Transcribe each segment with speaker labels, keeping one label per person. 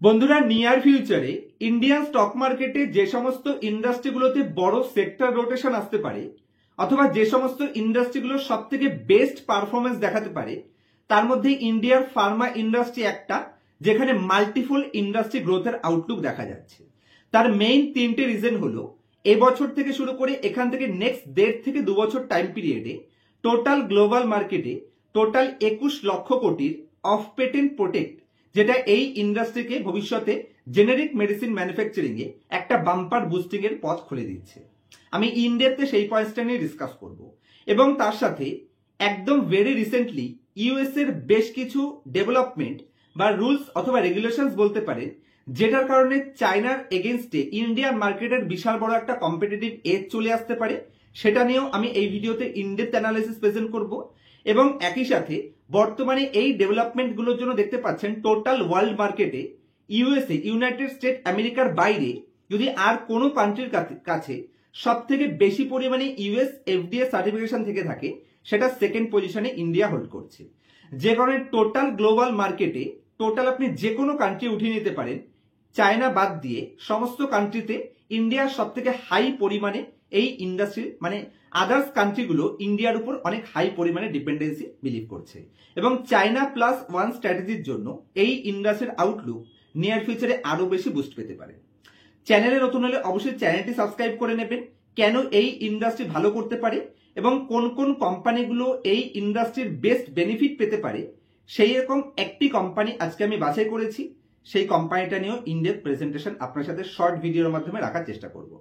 Speaker 1: বন্ধুরা, নিয়ার ফিউচারে Indian stock মার্কেটে যে সমস্ত ইন্ডাস্ট্রিগুলোতে বড় সেক্টর রোটেশন আসতে পারে অথবা যে সমস্ত ইন্ডাস্ট্রিগুলো সব থেকে বেস্ট পারফরমেন্স দেখাতে পারে তার মধ্যে ইন্ডিয়ার ফার্মা ইন্ডাস্ট্রি একটা, যেখানে মাল্টিপল ইন্ডাস্ট্রি গ্রোথের আউটলুক দেখা যাচ্ছে। তার মেইন তিনটে রিজন হলো, এবছর থেকে শুরু করে এখান থেকে নেক্সট 1.5 থেকে 2 বছর টাইম পিরিয়ডে টোটাল গ্লোবাল মার্কেটে টোটাল 21 লক্ষ কোটির অফ পেটেন্ট প্রোটেক্ট, যেটা এই ইন্ডাস্ট্রিকে ভবিষ্যতে জেনেরিক মেডিসিন ম্যানুফ্যাকচারিং এ একটা বাম্পার বুস্টিং এর পথ খুলে দিচ্ছে। আমি ইনডেপথে সেই পয়েন্টটা নিয়ে ডিসকাস করব এবং তার সাথে একদম ভেরি রিসেন্টলি ইউএস এর বেশ কিছু ডেভেলপমেন্ট বা রুলস অথবা রেগুলেশনস বলতে পারেন, যেটার কারণে চায়নার এগেনস্টে ইন্ডিয়ান মার্কেটের বিশাল বড় একটা কম্পিটিটিভ এজ চলে আসতে পারে। সেটা নিয়েও আমি এই ভিডিওতে ইনডেপথ অ্যানালাইসিস প্রেজেন্ট করব এবং একই সাথে বর্তমানে এই ডেভেলপমেন্টগুলোর জন্য দেখতে পাচ্ছেন টোটাল ওয়ার্ল্ড মার্কেটে ইউএসএ, ইউনাইটেড স্টেট আমেরিকার বাইরে যদি আর কোনো কান্ট্রির কাছে সব থেকে বেশি পরিমাণে ইউএস এফডিএ সার্টিফিকেশন থেকে থাকে, সেটা সেকেন্ড পজিশনে ইন্ডিয়া হোল্ড করছে। যে কারণে টোটাল গ্লোবাল মার্কেটে টোটাল আপনি যে কোনো কান্ট্রি উঠিয়ে নিতে পারেন, চায়না বাদ দিয়ে সমস্ত কান্ট্রিতে ইন্ডিয়ার সব থেকে হাই পরিমাণে এই ইন্ডাস্ট্রি মানে আদার্স কান্ট্রিগুলো ইন্ডিয়ার উপর অনেক হাই পরিমাণে ডিপেন্ডেন্সি বিলিভ করছে এবং চায়না প্লাস ওয়ান স্ট্র্যাটেজির জন্য এই ইন্ডাস্ট্রির আউটলুক নিয়ার ফিউচারে আরো বেশি বুস্ট পেতে পারে। চ্যানেলে নতুন হলে অবশ্যই চ্যানেলটি সাবস্ক্রাইব করে নেবেন, কেন এই ইন্ডাস্ট্রি ভালো করতে পারে এবং কোন কোন কোম্পানিগুলো এই ইন্ডাস্ট্রির বেস্ট বেনিফিট পেতে পারে, সেই রকম একটি কোম্পানি আজকে আমি বাছাই করেছি। সেই কোম্পানিটা নিয়েও ইনডেপথ প্রেজেন্টেশন আপনার সাথে শর্ট ভিডিওর মাধ্যমে রাখার চেষ্টা করব।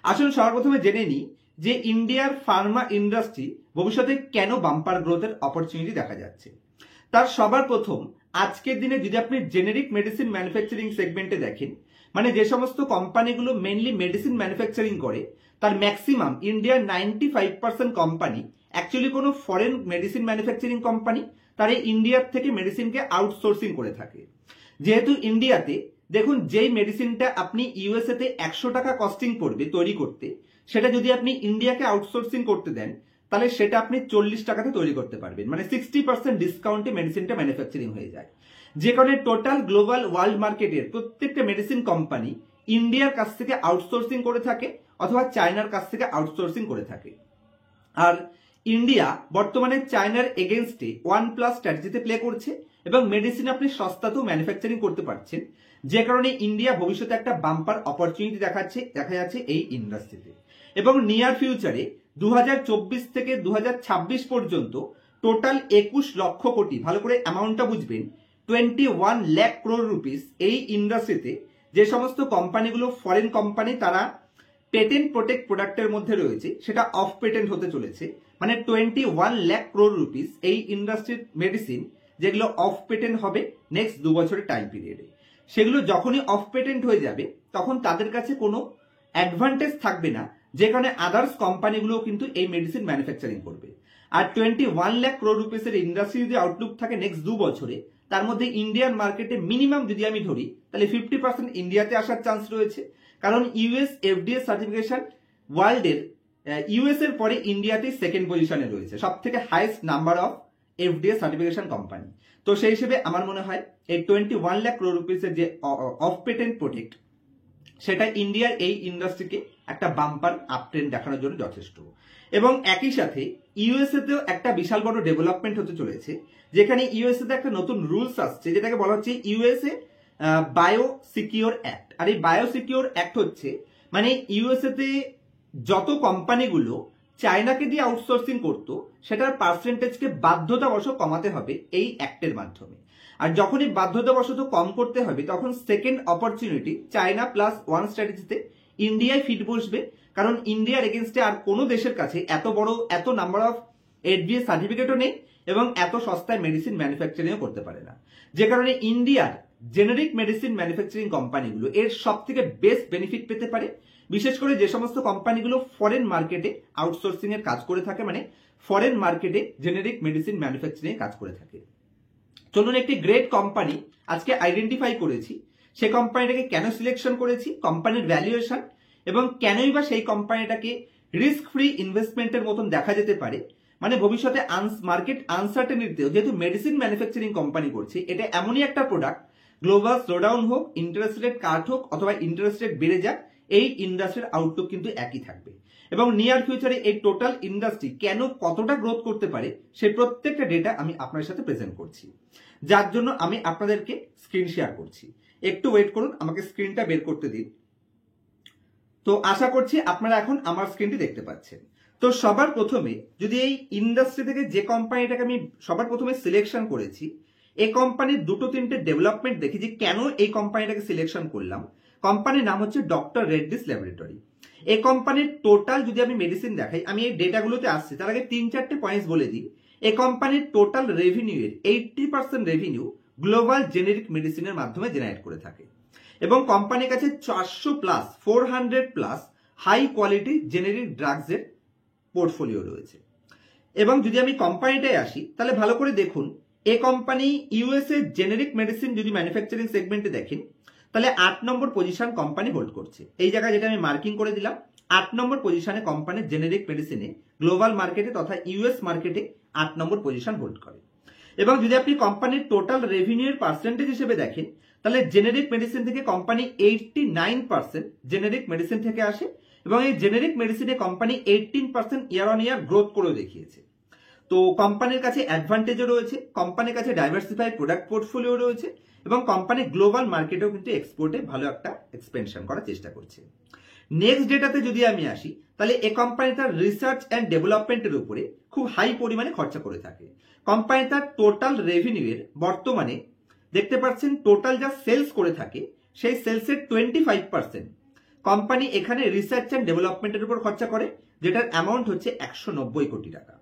Speaker 1: আসুন সর্বপ্রথমে জেনে নিই যে ইন্ডিয়ার ফার্মা ইন্ডাস্ট্রি ভবিষ্যতে কেন বাম্পার গ্রোথের অপরচুনিটি দেখা যাচ্ছে। তার সবার প্রথম, আজকের দিনে যদি আপনি জেনেরিক মেডিসিন ম্যানুফ্যাকচারিং সেগমেন্টে দেখেন, মানে যে সমস্ত কোম্পানিগুলো মেইনলি মেডিসিন ম্যানুফ্যাকচারিং করে, তার ম্যাক্সিমাম ইন্ডিয়ার 95% কোম্পানি অ্যাকচুয়ালি কোনো ফরেন মেডিসিন ম্যানুফ্যাকচারিং কোম্পানি, তারা ইন্ডিয়ার থেকে মেডিসিনকে আউটসোর্সিং করে থাকে। যেহেতু ইন্ডিয়াতে দেখুন, যেই মেডিসিনটা আপনি ইউএসএ তে 100 টাকা কস্টিং পড়বে তৈরি করতে, সেটা যদি আপনি ইন্ডিয়াকে আউটসোর্সিং করতে দেন, তাহলে সেটা আপনি 40 টাকাতে তৈরি করতে পারবেন, মানে 60% ডিসকাউন্টে মেডিসিনটা ম্যানুফ্যাকচারিং হয়ে যায়। যে কারণে টোটাল গ্লোবাল ওয়ার্ল্ড মার্কেটের প্রত্যেকটা মেডিসিন কোম্পানি ইন্ডিয়ার কাছ থেকে আউটসোর্সিং করে থাকে অথবা চায়নার কাছ থেকে আউটসোর্সিং করে থাকে। আর ইন্ডিয়া বর্তমানে চায়নার এগেনস্টে 1+ স্ট্র্যাটেজিতে প্লে করছে এবং মেডিসিন আপনি সস্তাতেও ম্যানুফ্যাকচারিং করতে পারছেন। যে কারণে ইন্ডিয়া ভবিষ্যতে একটা বাম্পার অপরচুনিটি দেখা যাচ্ছে এই ইন্ডাস্ট্রিতে। এবং নিয়ার ফিউচারে 2024 থেকে 2026 পর্যন্ত টোটাল 21 লক্ষ কোটি, ভালো করে অ্যামাউন্টটা বুঝবেন, 21 লাখ crore রুপিস এই ইন্ডাস্ট্রিতে যে সমস্ত কোম্পানিগুলো ফরেন কোম্পানি তারা পেটেন্ট প্রোটেক্ট প্রোডাক্টের মধ্যে রয়েছে, সেটা অফ পেটেন্ট হতে চলেছে। মানে 21 লাখ crore রুপিস এই ইন্ডাস্ট্রির মেডিসিন যেগুলো অফ পেটেন্ট হবে নেক্সট 2 বছরের টাইম পিরিয়ডে। সেগুলো যখনই অফ পেটেন্ট হয়ে যাবে তখন তাদের কাছে কোনো অ্যাডভান্টেজ থাকবে না, যে কারণে আদার্স কোম্পানিগুলো কিন্তু এই মেডিসিন ম্যানুফ্যাকচারিং করবে। আর 21 লাখ crore রুপিসের ইন্ডাস্ট্রি যদি আউটলুক থাকে নেক্সট 2 বছরে, তার মধ্যে ইন্ডিয়ান মার্কেটে মিনিমাম যদি আমি ধরি তাহলে 50% ইন্ডিয়াতে আসার চান্স রয়েছে। কারণ ইউএস এফডিএ সার্টিফিকেশন ওয়ার্ল্ডের ইউএস এর পরে ইন্ডিয়াতেই সেকেন্ড পজিশনে রয়েছে, সব থেকে highest number of FDA certification company. তো সেই হিসেবে আমার মনে হয় এই 21 লাখ crore রুপিসের যে অফ পেটেন্ট প্রোটেক্ট, সেটা ইন্ডিয়ার এই ইন্ডাস্ট্রিকে একটা বাম্পার আপট্রেন্ড দেখানোর জন্য যথেষ্ট। এবং একই সাথে ইউএসএ তেও একটা বিশাল বড় ডেভেলপমেন্ট হতে চলেছে, যেখানে ইউএসএ তে একটা নতুন রুলস আসছে, যেটাকে বলা হচ্ছে ইউএসএ বায়ো সিকিউর অ্যাক্ট। আর এই বায়ো সিকিউর অ্যাক্ট হচ্ছে, মানে ইউএসএ তে যত কোম্পানিগুলো চায়নাকে দিয়ে আউটসোর্সিং করতো, সেটার পার্সেন্টেজকে বাধ্যতাবশত কমাতে হবে এই অ্যাক্টের মাধ্যমে। আর যখনই বাধ্যতাবশত কম করতে হবে, তখন second opportunity China plus one স্ট্র্যাটেজিতে ইন্ডিয়ায় ফিট বসবে। কারণ ইন্ডিয়ার এগেনস্টে আর কোনো দেশের কাছে এত নাম্বার অফ এফডিএ সার্টিফিকেটও নেই এবং এত সস্তায় মেডিসিন ম্যানুফ্যাকচারিংও করতে পারে না। যে কারণে ইন্ডিয়ার জেনেরিক মেডিসিন ম্যানুফ্যাকচারিং কোম্পানিগুলো এর সব থেকে বেস্ট বেনিফিট পেতে পারে, বিশেষ করে যে সমস্ত কোম্পানিগুলো ফরেন মার্কেটে আউটসোর্সিং এর কাজ করে থাকে, মানে ফরেন মার্কেটে জেনেরিক মেডিসিন ম্যানুফ্যাকচারিং এর কাজ করে থাকে। চলুন একটি গ্রেট কোম্পানি আজকে আইডেন্টিফাই করেছি, সে কোম্পানিটাকে কেন সিলেকশন করেছি, কোম্পানির ভ্যালুয়েশন এবং কেনই বা সেই কোম্পানিটাকে রিস্ক ফ্রি ইনভেস্টমেন্টের মতন দেখা যেতে পারে। মানে ভবিষ্যতে মার্কেট আনসার্টেনিটিতেও যেহেতু মেডিসিন ম্যানুফ্যাকচারিং কোম্পানি করছে, এটা এমনই একটা প্রোডাক্ট গ্লোবাল স্লোডাউন হোক, ইন্টারেস্ট রেট কাট হোক অথবা ইন্টারেস্ট রেট বেড়ে যাক, এই ইন্ডাস্ট্রির আউটলুক কিন্তু একই থাকবে। এবং নিয়ার ফিউচারে এই টোটাল ইন্ডাস্ট্রি কেন কতটা গ্রোথ করতে পারে সেই প্রত্যেকটা ডেটা আমি আপনার সাথে প্রেজেন্ট করছি, যার জন্য আমি আপনাদেরকে স্ক্রিন শেয়ার করছি। একটু ওয়েট করুন, আমাকে স্ক্রিনটা বের করতে দিন। তো আশা করছি আপনারা এখন আমার স্ক্রিনটি দেখতে পাচ্ছেন। তো সবার প্রথমে যদি এই ইন্ডাস্ট্রি থেকে যে কোম্পানিটাকে আমি সবার প্রথমে সিলেকশন করেছি, এই কোম্পানির দুটো তিনটে ডেভেলপমেন্ট দেখি যে কেন এই কোম্পানিটাকে সিলেকশন করলাম। কোম্পানির নাম হচ্ছে ডক্টর রেড্ডিস ল্যাবরেটরি। এই কোম্পানির টোটাল যদি আমি মেডিসিন দেখাই, আমি এই ডেটাগুলোতে আসছি তার আগে 3-4টে পয়েন্টস বলে দিই। এই কোম্পানির টোটাল রেভিনিউ এর 80% রেভিনিউ গ্লোবাল জেনেরিক মেডিসিনের মাধ্যমে জেনারেট করে থাকে এবং কোম্পানির কাছে 400+ হাই কোয়ালিটি জেনেরিক ড্রাগস এর পোর্টফোলিও রয়েছে। এবং যদি আমি কোম্পানিটায় আসি তাহলে ভালো করে দেখুন, এই কোম্পানি ইউএসএ জেনেরিক মেডিসিন যদি ম্যানুফ্যাকচারিং সেগমেন্টে দেখেন তাহলে 8 নম্বর পজিশন কোম্পানি হোল্ড করছে। এই জায়গায় যেটা আমি মার্কিং করে দিলাম, 8 নম্বর পজিশনে কোম্পানির জেনেরিক মেডিসিনে গ্লোবাল মার্কেটে তথা ইউএস মার্কেটে 8 নম্বর পজিশন হোল্ড করে। এবং যদি আপনি কোম্পানির টোটাল রেভিনিউর পার্সেন্টেজ হিসেবে দেখেন তাহলে জেনেরিক মেডিসিন থেকে কোম্পানি 89% জেনেরিক মেডিসিন থেকে আসে এবং এই জেনেরিক মেডিসিনে company 18% year on year growth করে দেখিয়েছে। তো কোম্পানির কাছে অ্যাডভান্টেজও রয়েছে, কোম্পানির কাছে ডাইভার্সিফাইড প্রোডাক্ট পোর্টফোলিও রয়েছে এবং কোম্পানি গ্লোবাল মার্কেটেও কিন্তু এক্সপোর্টে ভালো একটা এক্সপেনশন করার চেষ্টা করছে। নেক্সট ডেটাতে যদি আমি আসি তাহলে এই কোম্পানি তার রিসার্চ অ্যান্ড ডেভেলপমেন্টের উপরে খুব হাই পরিমাণে খরচা করে থাকে। কোম্পানি তার টোটাল রেভিনিউ এর বর্তমানে দেখতে পাচ্ছেন টোটাল যা সেলস করে থাকে সেই সেলসের 25% কোম্পানি এখানে রিসার্চ অ্যান্ড ডেভেলপমেন্টের উপর খরচা করে, যেটার অ্যামাউন্ট হচ্ছে 190 কোটি টাকা।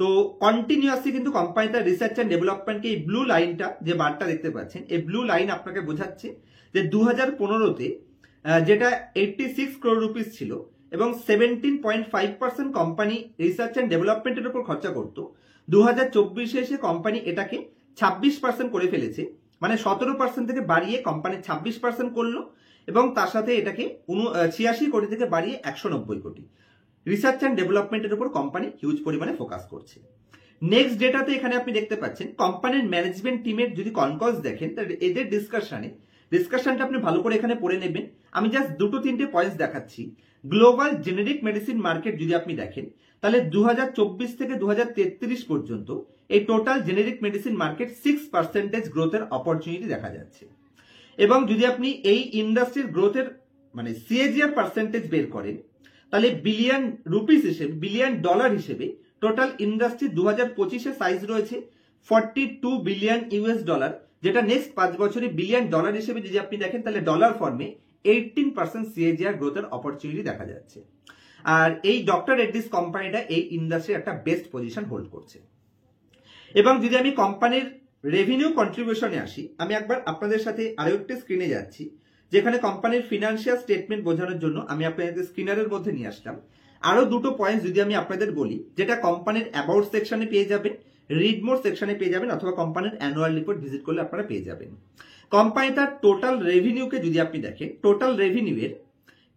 Speaker 1: তো কন্টিনিউয়াসলি কিন্তু কোম্পানি তার রিসার্চ অ্যান্ড ডেভেলপমেন্টকে এই ব্লু লাইনটা যে বারটা দেখতে পাচ্ছেন, এই ব্লু লাইন আপনাকে বোঝাচ্ছে যে 2015-তে যেটা 86 ক্রোড় রুপিস ছিল এবং 17.5% কোম্পানি রিসার্চ অ্যান্ড ডেভেলপমেন্টের উপর খরচা করত, 2024-এ এসে কোম্পানি এটাকে 26% করে ফেলেছে। মানে 17% থেকে বাড়িয়ে কোম্পানি 26% করলো এবং তার সাথে এটাকে 86 কোটি থেকে বাড়িয়ে 190 কোটি। রিসার্চ অ্যান্ড ডেভেলপমেন্টের উপর কোম্পানি হিউজ পরিমাণে ফোকাস করছে। নেক্সট ডেটাতে এখানে আপনি দেখতে পাচ্ছেন কোম্পানির ম্যানেজমেন্ট টিমের যদি কনকস দেখেন তাহলে এদের ডিসকাশনটা আপনি ভালো করে এখানে পড়ে নেবেন। আমি জাস্ট 2-3টে পয়েন্টস দেখাচ্ছি। গ্লোবাল জেনেরিক মেডিসিন মার্কেট যদি আপনি দেখেন তাহলে 2024 থেকে 2033 পর্যন্ত এই টোটাল জেনেরিক মেডিসিন মার্কেট 6% গ্রোথের অপরচুনিটি দেখা যাচ্ছে। এবং যদি আপনি এই ইন্ডাস্ট্রির গ্রোথের মানে সিএজিআর পার্সেন্টেজ বের করেন তাহলে বিলিয়ন রুপিস হিসেবে, বিলিয়ন ডলার হিসেবে টোটাল ইন্ডাস্ট্রি 2025-এ সাইজ রয়েছে 42 বিলিয়ন ইউএস ডলার, যেটা নেক্সট 5 বছরে বিলিয়ন ডলার হিসেবে যদি আপনি দেখেন তাহলে ডলার ফর্মে 18% সিএজিআর গ্রোথের অপরচুনিটি দেখা যাচ্ছে। আর এই ডক্টর রেড্ডিস কোম্পানিটা এই ইন্ডাস্ট্রির একটা বেস্ট পজিশন হোল্ড করছে। এবং যদি আমি কোম্পানির রেভিনিউ কন্ট্রিবিউশনে আসি, আমি একবার আপনাদের সাথে আরো একটা স্ক্রিনে যাচ্ছি যেখানে কোম্পানির ফিনান্সিয়াল স্টেটমেন্ট বোঝানোর জন্য আমি আপনাদের স্ক্রিনারের মধ্যে নিয়ে আসলাম। আরো দুটো পয়েন্ট যদি আমি আপনাদের বলি, যেটা কোম্পানির অ্যাবাউট সেকশনে পেয়ে যাবেন, রিড মোর সেকশনে পেয়ে যাবেন অথবা কোম্পানির অ্যানুয়াল রিপোর্ট ভিজিট করলে আপনারা পেয়ে যাবেন। কোম্পানি তার টোটাল রেভিনিউকে যদি আপনি দেখেন, টোটাল রেভিনিউ এর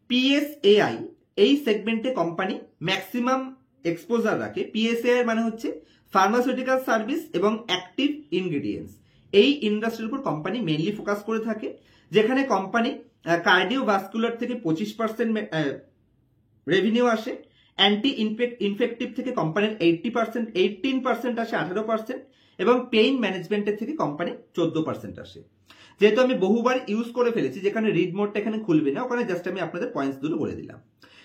Speaker 1: পিএসএআই এই সেগমেন্টে কোম্পানি ম্যাক্সিমাম এক্সপোজার রাখে। পিএসএআই মানে হচ্ছে ফার্মাসিউটিক্যাল সার্ভিস এবং অ্যাক্টিভ ইনগ্রেডিয়েন্টস। এই ইন্ডাস্ট্রির উপর কোম্পানি মেইনলি ফোকাস করে থাকে, যেখানে কোম্পানি কার্ডিওভাস্কুলার থেকে 25% রেভিনিউ আসে, অ্যান্টি ইনফেক্টিভ থেকে কোম্পানির 18% আসে 18% এবং পেইন ম্যানেজমেন্টের থেকে কোম্পানি 14% আসে। যেহেতু আমি বহুবার ইউজ করে ফেলেছি, যেখানে রিড মোডটা এখানে খুলবে না, ওখানে জাস্ট আমি আপনাদের পয়েন্টস দুটো বলে দিলাম।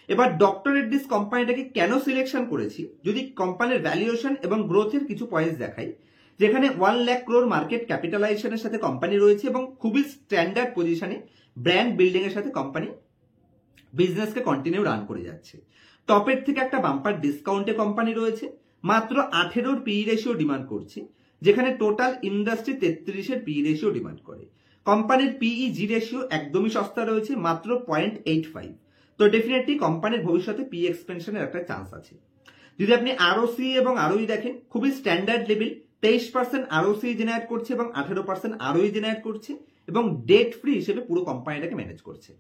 Speaker 1: এবার ডক্টর রেড্ডিস কোম্পানিটাকে কেন সিলেকশন করেছি, যদি কোম্পানির ভ্যালুয়েশন এবং গ্রোথের কিছু পয়েন্টস দেখাই, যেখানে 1 লাখ ক্রোর মার্কেট ক্যাপিটালাইজেশনের সাথে কোম্পানি রয়েছে এবং খুবই স্ট্যান্ডার্ড পজিশনে ব্র্যান্ড বিল্ডিং এর সাথে কোম্পানি বিজনেসকে কন্টিনিউ রান করে যাচ্ছে। টপের থেকে একটা বাম্পার ডিসকাউন্টে কোম্পানি রয়েছে, মাত্র 18 পিই রেশিও ডিমান্ড করছে, যেখানে টোটাল ইন্ডাস্ট্রি 33 পিই রেশিও ডিমান্ড করে। কোম্পানির পিই-জি রেশিও একদমই সস্তা রয়েছে, মাত্র 0.85। তো ডেফিনেটলি কোম্পানির ভবিষ্যতে পি এক্সপেনশনের একটা চান্স আছে। যদি আপনি আরওসি এবং আরওই দেখেন, খুবই স্ট্যান্ডার্ড লেভেল, 23% আরওসি জেনারেট করছে এবং 18% আরওই জেনারেট করছে এবং ডেট ফ্রি হিসেবে পুরো কোম্পানিটাকে ম্যানেজ করছে।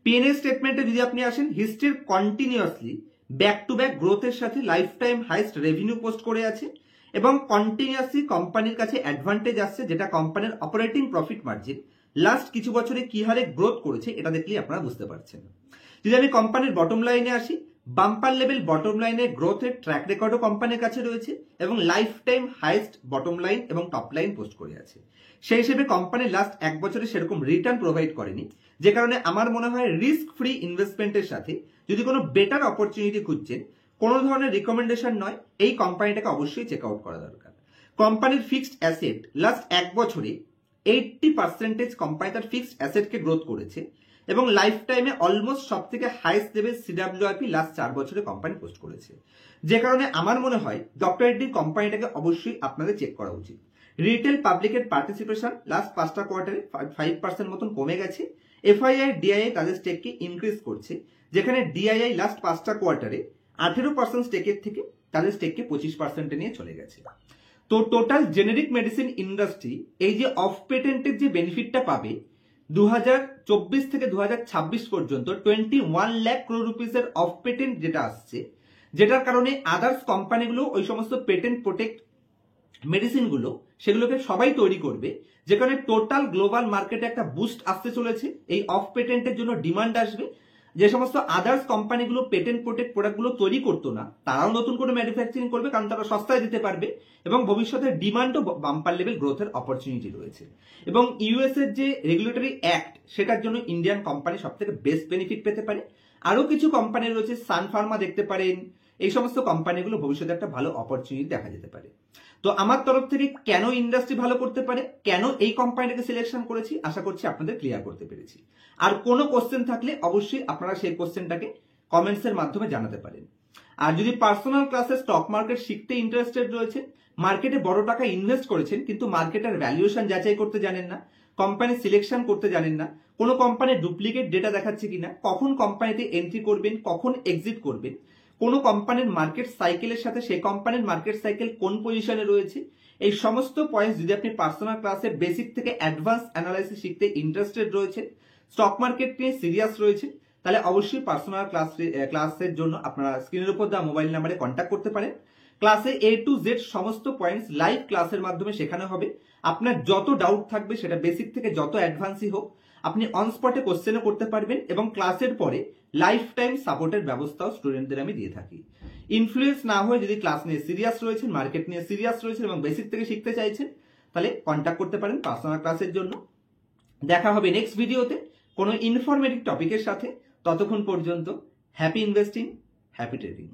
Speaker 1: পিএনএল স্টেটমেন্টে যদি আপনি আসেন, হিস্ট্রির কন্টিনিউয়াসলি ব্যাক টু ব্যাক গ্রোথের সাথে life time highest revenue post করে আছে এবং কন্টিনিউয়াসলি কোম্পানির কাছে অ্যাডভান্টেজ আসছে, যেটা কোম্পানির অপারেটিং প্রফিট মার্জিন লাস্ট কিছু বছরে কি হারে গ্রোথ করেছে এটা দেখলেই আপনারা বুঝতে পারছেন। যদি আমি কোম্পানির বটম লাইনে আসি, বাম্পার লেভেল বটম লাইনে গ্রোথের ট্র্যাক রেকর্ডও কোম্পানির কাছে রয়েছে এবং life time highest bottom line এবং টপ লাইন পোস্ট করে আছে। সেই হিসেবে কোম্পানি লাস্ট এক বছরে সেরকম রিটার্ন প্রোভাইড করেনি, যে কারণে আমার মনে হয় রিস্ক ফ্রি ইনভেস্টমেন্টের সাথে যদি কোনো বেটার অপরচুনিটি খুঁজছেন, কোনো ধরনের রিকমেন্ডেশন নয়, এই কোম্পানিটাকে অবশ্যই চেক আউট করা দরকার। কোম্পানির ফিক্সড অ্যাসেট লাস্ট এক বছরে 80% কোম্পানি তার ফিক্সড অ্যাসেটকে গ্রোথ করেছে এবং লাইফ টাইমে অলমোস্ট সব থেকে হাইয়েস্ট লেভেল সিডাব্লিউআইপি লাস্ট 4 বছরে কোম্পানি পোস্ট করেছে, যে কারণে আমার মনে হয় ডক্টর রেড্ডি কোম্পানিটাকে অবশ্যই আপনাদের চেক করা উচিত। রিটেল পাবলিকের পার্টিসিপেশন লাস্ট 5টা কোয়ার্টারে 5% মতন কমে গেছে। এফআইআই ডিআইআই তাদের স্টেককে ইনক্রিজ করছে, যেখানে ডিআইআই লাস্ট 5টা কোয়ার্টারে 18% স্টেকের থেকে তাদের স্টেককে 25% নিয়ে চলে গেছে। তো টোটাল জেনেরিক মেডিসিন ইন্ডাস্ট্রি এই যে অফ পেটেন্টের যে বেনিফিটটা পাবে 2024 থেকে 2026 পর্যন্ত 21 লাখ ক্রোর রুপিসের অফ পেটেন্ট যেটা আসছে, যেটার কারণে আদার্স কোম্পানিগুলো ওই সমস্ত পেটেন্ট প্রোটেক্ট মেডিসিনগুলো সেগুলোকে সবাই তৈরি করবে, যেখানে টোটাল গ্লোবাল মার্কেটে একটা বুস্ট আসতে চলেছে। এই অফ পেটেন্টের জন্য ডিমান্ড আসবে। যে সমস্ত আদার্স কোম্পানিগুলো পেটেন্ট প্রোটেক্ট প্রোডাক্টগুলো তৈরি করতো না, তারাও নতুন করে ম্যানুফ্যাকচারিং করবে, কারণ তারা সস্তায় দিতে পারবে এবং ভবিষ্যতে ডিমান্ডও বাম্পার লেভেল গ্রোথের অপরচুনিটি রয়েছে। এবং ইউএস এর যে রেগুলেটরি অ্যাক্ট, সেটার জন্য ইন্ডিয়ান কোম্পানি সব থেকে বেস্ট বেনিফিট পেতে পারে। আরো কিছু কোম্পানি রয়েছে, সান ফার্মা দেখতে পারেন, এই সমস্ত কোম্পানিগুলো ভবিষ্যতে একটা ভালো অপরচুনিটি দেখা যেতে পারে। তো আমার তরফ থেকে কেন ইন্ডাস্ট্রি ভালো করতে পারে, কেন এই কোম্পানিটাকে সিলেকশন করেছি, আশা করছি আপনাদের ক্লিয়ার করতে পেরেছি। আর কোনো কোশ্চেন থাকলে অবশ্যই আপনারা সেই কোশ্চেনটাকে কমেন্টস এর মাধ্যমে জানাতে পারেন। আর যদি পার্সোনাল ক্লাসে স্টক মার্কেট শিখতে ইন্টারেস্টেড রয়েছে, মার্কেটে বড় টাকা ইনভেস্ট করেছেন কিন্তু মার্কেটের ভ্যালুয়েশন যাচাই করতে জানেন না, কোম্পানি সিলেকশন করতে জানেন না, কোনো কোম্পানির ডুপ্লিকেট ডেটা দেখাচ্ছে কিনা, কখন কোম্পানিতে এন্ট্রি করবেন, কখন এক্সিট করবেন, কোনো কোম্পানির মার্কেট সাইকেলের সাথে সেই কোম্পানির মার্কেট সাইকেল কোন পজিশনে রয়েছে, এই সমস্ত পয়েন্টস যদি আপনি পার্সোনাল ক্লাসের বেসিক থেকে অ্যাডভান্স অ্যানালাইসিস শিখতে ইন্টারেস্টেড রয়েছেন, স্টক মার্কেট নিয়ে সিরিয়াস রয়েছে, তাহলে অবশ্যই পার্সোনাল ক্লাসের জন্য আপনারা স্ক্রিনের উপর দেওয়া মোবাইল নাম্বারে কন্ট্যাক্ট করতে পারেন। ক্লাসে A to Z সমস্ত পয়েন্টস লাইভ ক্লাসের মাধ্যমে শেখানো হবে। আপনার যত ডাউট থাকবে, সেটা বেসিক থেকে যত অ্যাডভান্সই হোক, আপনি অন স্পটে কোশ্চেনও করতে পারবেন এবং ক্লাসের পরে লাইফ টাইম সাপোর্টের ব্যবস্থাও স্টুডেন্টদের আমি দিয়ে থাকি। ইনফ্লুয়েন্স না হয়ে যদি ক্লাস নিয়ে সিরিয়াস রয়েছেন, মার্কেট নিয়ে সিরিয়াস রয়েছেন এবং বেসিক থেকে শিখতে চাইছেন, তাহলে কন্ট্যাক্ট করতে পারেন পার্সোনাল ক্লাসের জন্য। দেখা হবে নেক্সট ভিডিওতে কোনো ইনফরমেটিভ টপিকের সাথে। ততক্ষণ পর্যন্ত হ্যাপি ইনভেস্টিং, হ্যাপি ট্রেডিং।